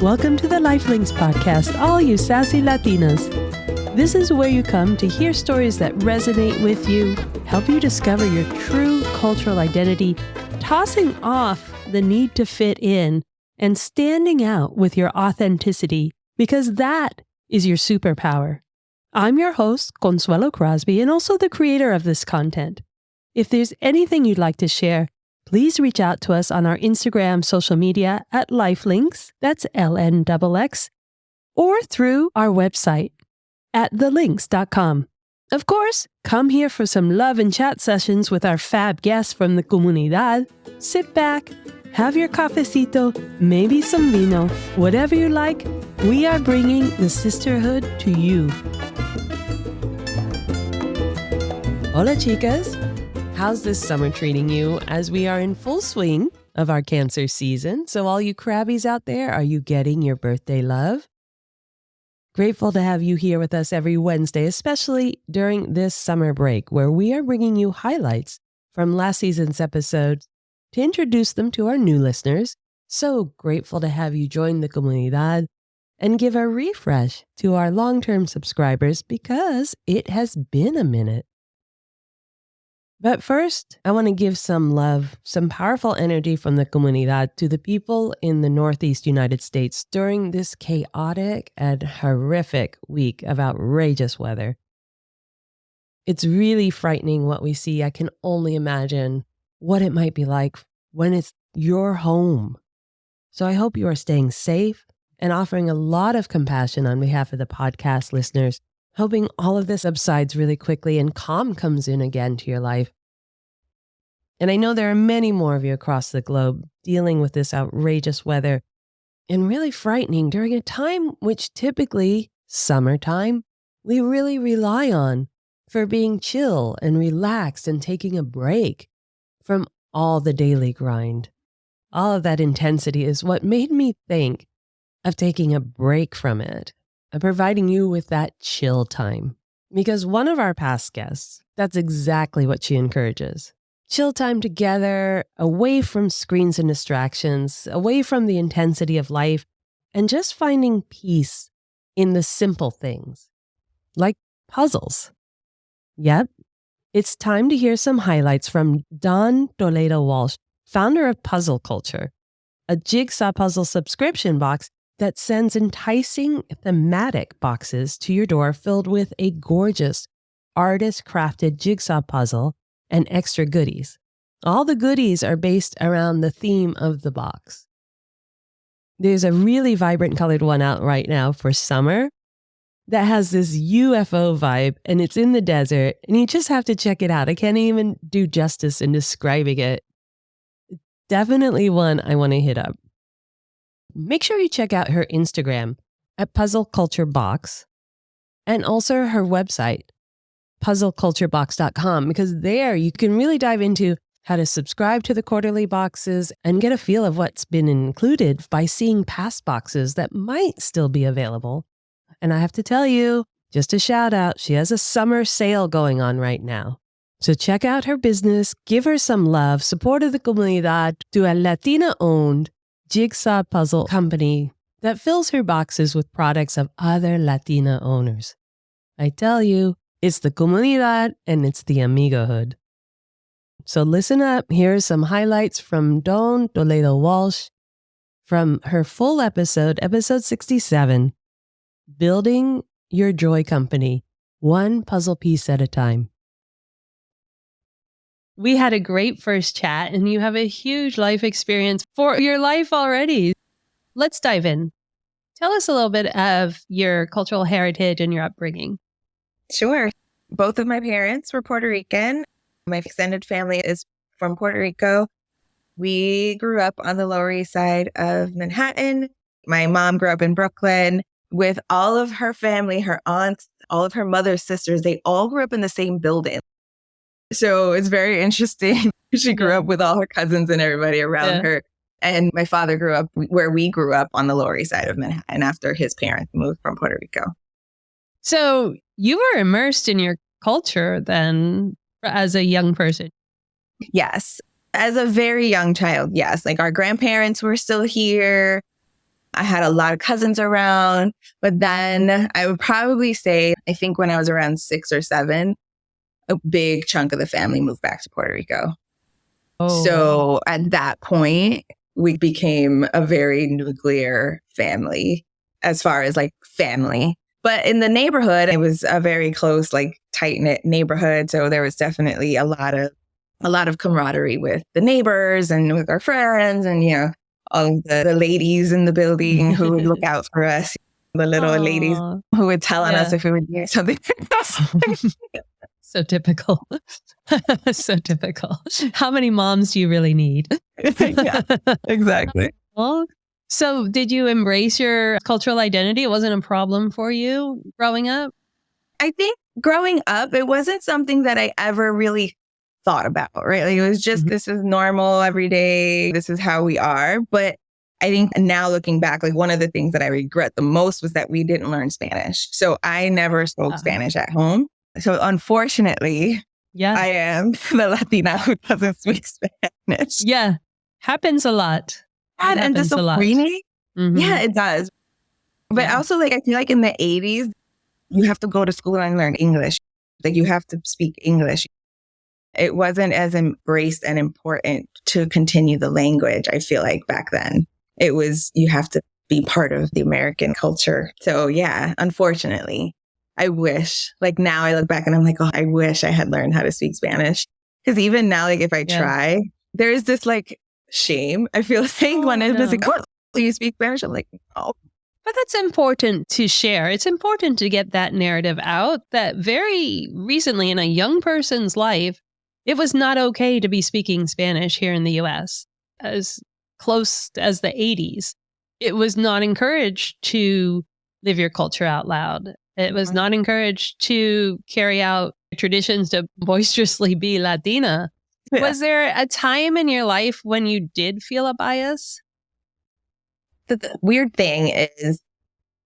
Welcome to the Lifelinks podcast, all you sassy Latinas. This is where you come to hear stories that resonate with you, help you discover your true cultural identity, tossing off the need to fit in, and standing out with your authenticity, because that is your superpower. I'm your host, Consuelo Crosby, and also the creator of this content. If there's anything you'd like to share, please reach out to us on our Instagram social media at Lifelinks, that's LNXX, or through our website at thelinks.com. Of course, come here for some love and chat sessions with our fab guests from the comunidad. Sit back, have your cafecito, maybe some vino, whatever you like. We are bringing the sisterhood to you. Hola, chicas. How's this summer treating you as we are in full swing of our Cancer season? So all you crabbies out there, are you getting your birthday love? Grateful to have you here with us every Wednesday, especially during this summer break, where we are bringing you highlights from last season's episodes to introduce them to our new listeners. So grateful to have you join the comunidad and give a refresh to our long-term subscribers because it has been a minute. But first, I want to give some love, some powerful energy from the comunidad to the people in the Northeast United States during this chaotic and horrific week of outrageous weather. It's really frightening what we see. I can only imagine what it might be like when it's your home. So I hope you are staying safe and offering a lot of compassion on behalf of the podcast listeners, hoping all of this subsides really quickly and calm comes in again to your life. And I know there are many more of you across the globe dealing with this outrageous weather and really frightening during a time which typically, summertime, we really rely on for being chill and relaxed and taking a break from all the daily grind. All of that intensity is what made me think of taking a break from it and providing you with that chill time. Because one of our past guests, that's exactly what she encourages. Chill time together, away from screens and distractions, away from the intensity of life, and just finding peace in the simple things, like puzzles. Yep, it's time to hear some highlights from Dawn Toledo Walsh, founder of Puzzle Culture, a jigsaw puzzle subscription box that sends enticing thematic boxes to your door filled with a gorgeous artist-crafted jigsaw puzzle and extra goodies. All the goodies are based around the theme of the box. There's a really vibrant colored one out right now for summer that has this UFO vibe, and it's in the desert, and you just have to check it out. I can't even do justice in describing it. Definitely one I want to hit up. Make sure you check out her Instagram at Puzzle Culture Box and also her website, puzzleculturebox.com, because there you can really dive into how to subscribe to the quarterly boxes and get a feel of what's been included by seeing past boxes that might still be available. And I have to tell you, just a shout out, she has a summer sale going on right now. So check out her business, give her some love, support the comunidad to a Latina-owned jigsaw puzzle company that fills her boxes with products of other Latina owners. I tell you, it's the comunidad and it's the amigohood. So listen up. Here are some highlights from Dawn Toledo Walsh from her full episode 67, Building Your Joy Company, One Puzzle Piece at a Time. We had a great first chat and you have a huge life experience for your life already. Let's dive in. Tell us a little bit of your cultural heritage and your upbringing. Sure. Both of my parents were Puerto Rican. My extended family is from Puerto Rico. We grew up on the Lower East Side of Manhattan. My mom grew up in Brooklyn with all of her family, her aunts, all of her mother's sisters. They all grew up in the same building. So it's very interesting. She grew up with all her cousins and everybody around her. And my father grew up where we grew up on the Lower East Side of Manhattan after his parents moved from Puerto Rico. So you were immersed in your culture then as a young person. Yes. As a very young child, yes. Like our grandparents were still here. I had a lot of cousins around, but then I would probably say, I think when I was around 6 or 7, a big chunk of the family moved back to Puerto Rico. Oh, So at that point, we became a very nuclear family as far as like family. But in the neighborhood, it was a very close, like tight knit neighborhood. So there was definitely a lot of camaraderie with the neighbors and with our friends and, all of the ladies in the building who would look out for us, the little ladies Aw. who would tell on us Yeah. if we would do something. So typical. So typical. How many moms do you really need? Yeah, exactly. Well, so did you embrace your cultural identity? It wasn't a problem for you growing up? I think growing up, it wasn't something that I ever really thought about, right? Like it was just, this is normal every day. This is how we are. But I think now looking back, like one of the things that I regret the most was that we didn't learn Spanish. So I never spoke Spanish at home. So unfortunately, Yeah. I am the Latina who doesn't speak Spanish. Yeah. Happens a lot. And happens a lot. disappointing. Mhm. Yeah, it does. But Yeah. also, like, I feel like in the 80s, you have to go to school and learn English. Like, you have to speak English. It wasn't as embraced and important to continue the language, I feel like, back then. It was, you have to be part of the American culture. So, yeah, unfortunately, I wish, like, now I look back and I'm like, oh, I wish I had learned how to speak Spanish. Because even now, like, if I try, there is this, like, shame. I feel like when I was like, oh, do you speak Spanish? I'm like, no. But that's important to share. It's important to get that narrative out that very recently in a young person's life, it was not okay to be speaking Spanish here in the US. As close as the 80s, it was not encouraged to live your culture out loud. It was not encouraged to carry out traditions to boisterously be Latina. Yeah. Was there a time in your life when you did feel a bias? The weird thing is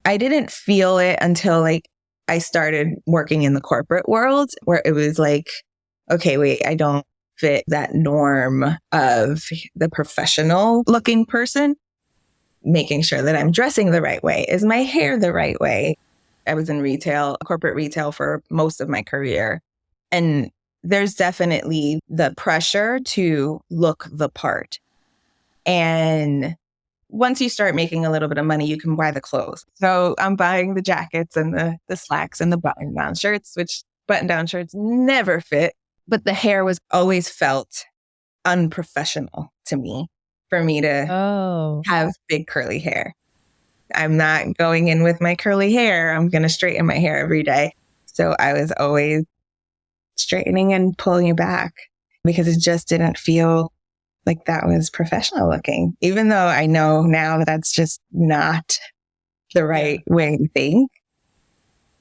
I didn't feel it until like I started working in the corporate world where it was like, okay, wait, I don't fit that norm of the professional looking person. Making sure that I'm dressing the right way. Is my hair the right way? I was in retail, corporate retail for most of my career. And there's definitely the pressure to look the part. And once you start making a little bit of money, you can buy the clothes. So I'm buying the jackets and the slacks and the button-down shirts, which button-down shirts never fit. But the hair was always felt unprofessional to me for me to have big curly hair. I'm not going in with my curly hair. I'm going to straighten my hair every day. So I was always straightening and pulling it back because it just didn't feel like that was professional looking, even though I know now that that's just not the right way to think.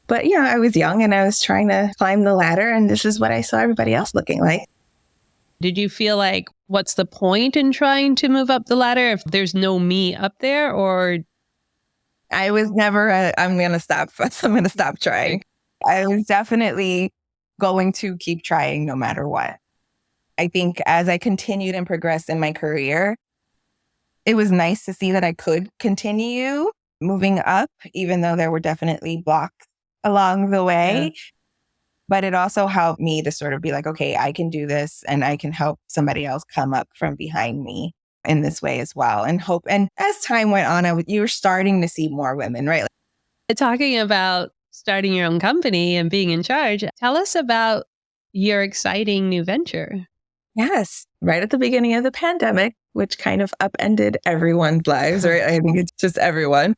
But yeah, I was young and I was trying to climb the ladder and this is what I saw everybody else looking like. Did you feel like, what's the point in trying to move up the ladder if there's no me up there? Or I was never, I'm going to stop trying. I was definitely going to keep trying no matter what. I think as I continued and progressed in my career, it was nice to see that I could continue moving up, even though there were definitely blocks along the way. Yeah. But it also helped me to sort of be like, okay, I can do this and I can help somebody else come up from behind me in this way as well. And hope. And as time went on, you were starting to see more women, right? Talking about starting your own company and being in charge, tell us about your exciting new venture. Yes. Right at the beginning of the pandemic, which kind of upended everyone's lives, right? I think it's just everyone.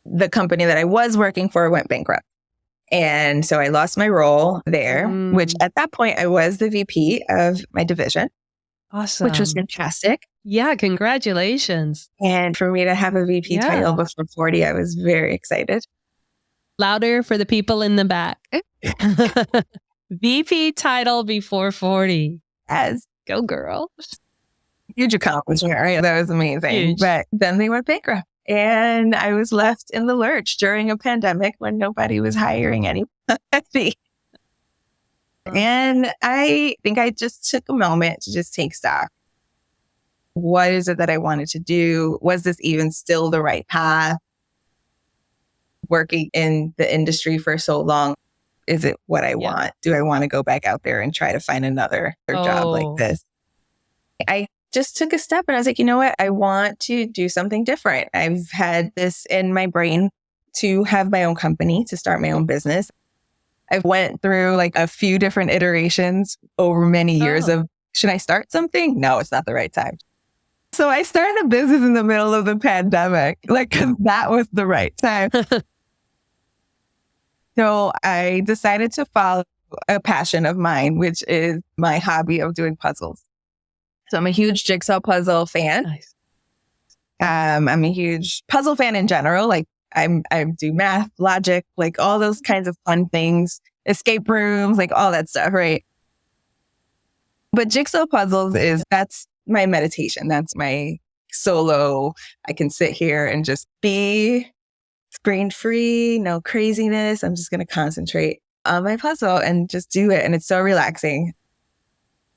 The company that I was working for went bankrupt. And so I lost my role there, which at that point I was the VP of my division. Awesome. Which was fantastic. Yeah, congratulations. And for me to have a VP title before 40, I was very excited. Louder for the people in the back. VP title before 40. Yes. Go girl. Huge accomplishment, right? That was amazing. Huge. But then they went bankrupt. And I was left in the lurch during a pandemic when nobody was hiring anybody. And I think I just took a moment to just take stock. What is it that I wanted to do? Was this even still the right path? Working in the industry for so long, is it what I want? Do I want to go back out there and try to find another job like this? I just took a step and I was like, you know what? I want to do something different. I've had this in my brain to have my own company, to start my own business. I went through like a few different iterations over many years of, should I start something? No, it's not the right time. So I started a business in the middle of the pandemic, like, 'cause that was the right time. So I decided to follow a passion of mine, which is my hobby of doing puzzles. So I'm a huge jigsaw puzzle fan. Nice. I'm a huge puzzle fan in general. Like I do math, logic, like all those kinds of fun things, escape rooms, like all that stuff, right? But jigsaw puzzles that's my meditation. That's my solo. I can sit here and just be screen free, no craziness. I'm just going to concentrate on my puzzle and just do it. And it's so relaxing.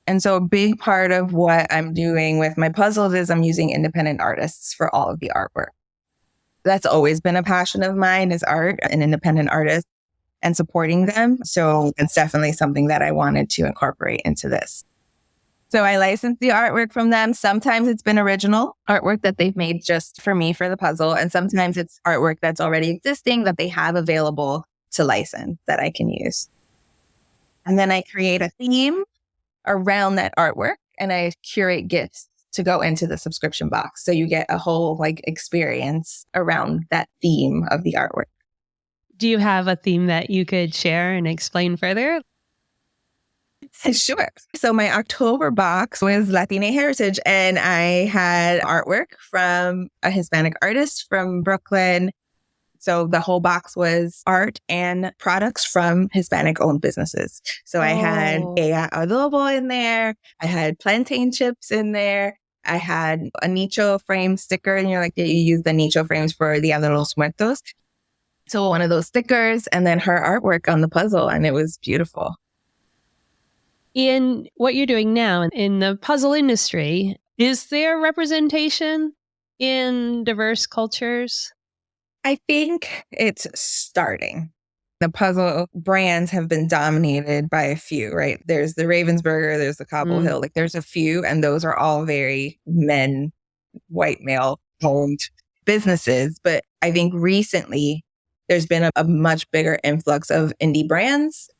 And so a big part of what I'm doing with my puzzles is I'm using independent artists for all of the artwork. That's always been a passion of mine, is art and independent artists and supporting them. So it's definitely something that I wanted to incorporate into this. So I licensed the artwork from them. Sometimes it's been original artwork that they've made just for me for the puzzle. And sometimes it's artwork that's already existing that they have available to license that I can use. And then I create a theme around that artwork and I curate gifts to go into the subscription box. So you get a whole like experience around that theme of the artwork. Do you have a theme that you could share and explain further? Sure. So my October box was Latina heritage, and I had artwork from a Hispanic artist from Brooklyn. So the whole box was art and products from Hispanic-owned businesses. So I had a adobo in there. I had plantain chips in there. I had a nicho frame sticker, and you're like, you use the nicho frames for Dia de los Muertos. So one of those stickers, and then her artwork on the puzzle, and it was beautiful. In what you're doing now in the puzzle industry, is there representation in diverse cultures? I think it's starting. The puzzle brands have been dominated by a few, right? There's the Ravensburger, there's the Cobble Hill, like there's a few, and those are all very white male owned businesses. But I think recently there's been a much bigger influx of indie brands,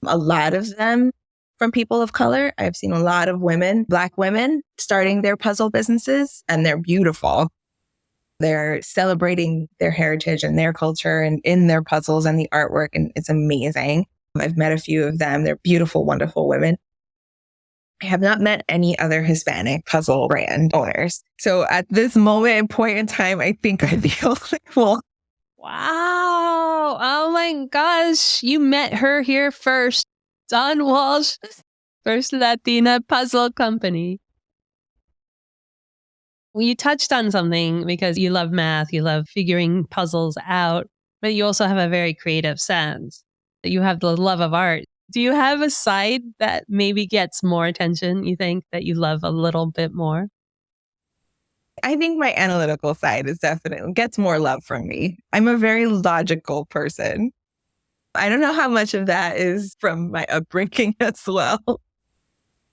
a lot of them from people of color. I've seen a lot of women, Black women, starting their puzzle businesses, and they're beautiful. They're celebrating their heritage and their culture and in their puzzles and the artwork, and it's amazing. I've met a few of them. They're beautiful, wonderful women. I have not met any other Hispanic puzzle brand owners. So at this moment and point in time, I think I'd be only one. Wow. Oh my gosh. You met her here first. Dawn Walsh, first Latina puzzle company. Well, you touched on something because you love math, you love figuring puzzles out, but you also have a very creative sense. You have the love of art. Do you have a side that maybe gets more attention, you think, that you love a little bit more? I think my analytical side is definitely gets more love from me. I'm a very logical person. I don't know how much of that is from my upbringing as well.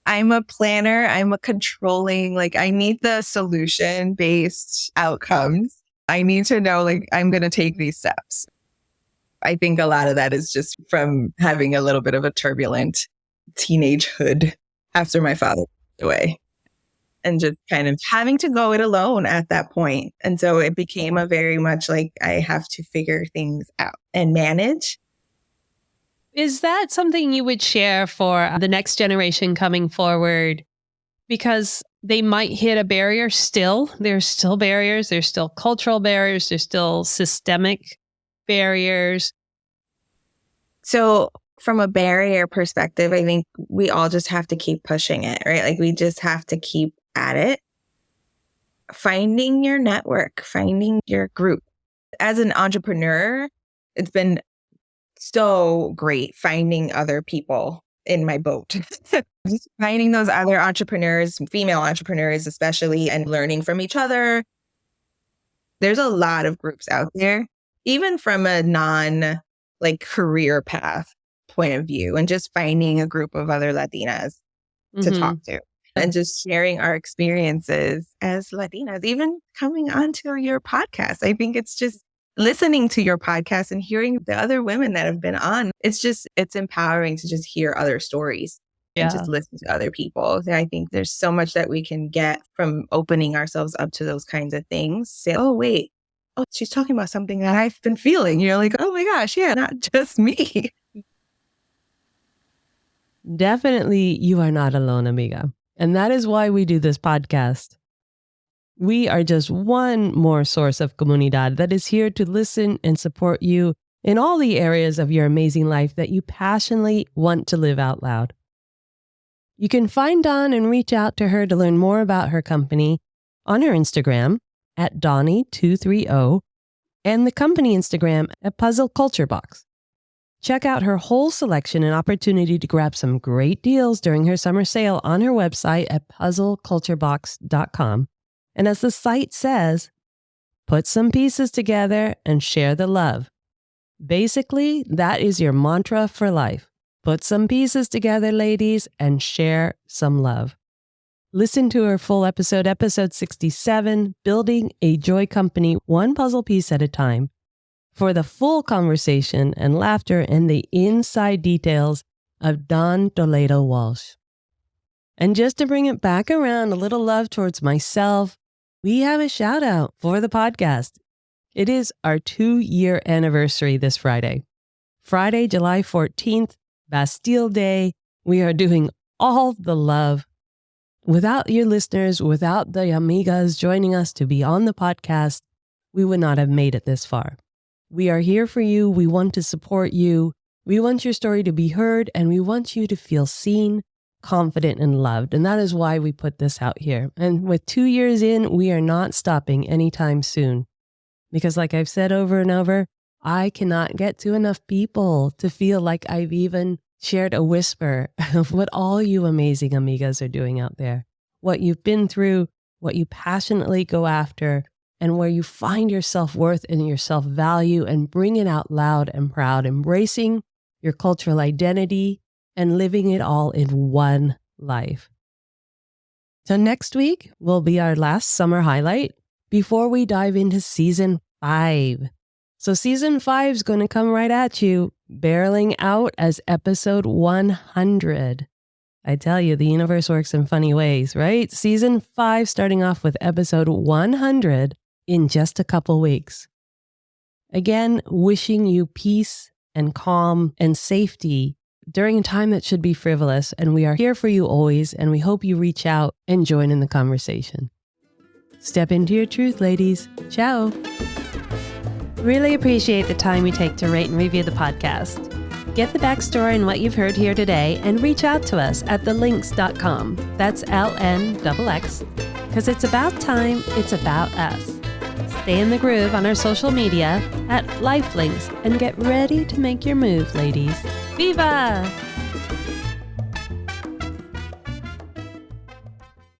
I'm a planner. I'm a controlling, like I need the solution-based outcomes. I need to know, like, I'm going to take these steps. I think a lot of that is just from having a little bit of a turbulent teenagehood after my father passed away and just kind of having to go it alone at that point. And so it became a very much like I have to figure things out and manage. Is that something you would share for the next generation coming forward? Because they might hit a barrier still. There's still barriers. There's still cultural barriers. There's still systemic barriers. So from a barrier perspective, I think we all just have to keep pushing it, right? Like we just have to keep at it. Finding your network, finding your group. As an entrepreneur, it's been so great finding other people in my boat. Just finding those other entrepreneurs, female entrepreneurs especially, and learning from each other. There's a lot of groups out there, even from a career path point of view, and just finding a group of other Latinas to talk to and just sharing our experiences as Latinas, even coming onto your podcast. I think it's just listening to your podcast and hearing the other women that have been on. It's empowering to just hear other stories and just listen to other people. I think there's so much that we can get from opening ourselves up to those kinds of things. Say, oh, wait, she's talking about something that I've been feeling. You're like, oh my gosh, yeah, not just me. Definitely, you are not alone, amiga. And that is why we do this podcast. We are just one more source of comunidad that is here to listen and support you in all the areas of your amazing life that you passionately want to live out loud. You can find Dawn and reach out to her to learn more about her company on her Instagram at Donnie230 and the company Instagram at Puzzle Culture Box. Check out her whole selection and opportunity to grab some great deals during her summer sale on her website at puzzleculturebox.com. And as the site says, put some pieces together and share the love. Basically, that is your mantra for life. Put some pieces together, ladies, and share some love. Listen to her full episode 67, Building a Joy Company One Puzzle Piece at a Time, for the full conversation and laughter and the inside details of Dawn Toledo Walsh. And just to bring it back around, a little love towards myself, we have a shout out for the podcast. It is our 2-year anniversary this Friday. Friday, July 14th, Bastille Day. We are doing all the love. Without your listeners, without the amigas joining us to be on the podcast, we would not have made it this far. We are here for you. We want to support you. We want your story to be heard, and we want you to feel seen, confident, and loved. And that is why we put this out here. And with 2 years in, we are not stopping anytime soon. Because like I've said over and over, I cannot get to enough people to feel like I've even shared a whisper of what all you amazing amigas are doing out there. What you've been through, what you passionately go after, and where you find your self-worth and your self-value and bring it out loud and proud, embracing your cultural identity and living it all in one life. So next week will be our last summer highlight before we dive into season 5. So season 5 is going to come right at you, barreling out as episode 100. I tell you, the universe works in funny ways, right? Season 5 starting off with episode 100 in just a couple weeks. Again, wishing you peace and calm and safety during a time that should be frivolous. And we are here for you always. And we hope you reach out and join in the conversation. Step into your truth, ladies. Ciao. Really appreciate the time you take to rate and review the podcast. Get the backstory and what you've heard here today and reach out to us at thelinks.com. That's LNXX. Because it's about time, it's about us. Stay in the groove on our social media at Lifelinks and get ready to make your move, ladies. Viva!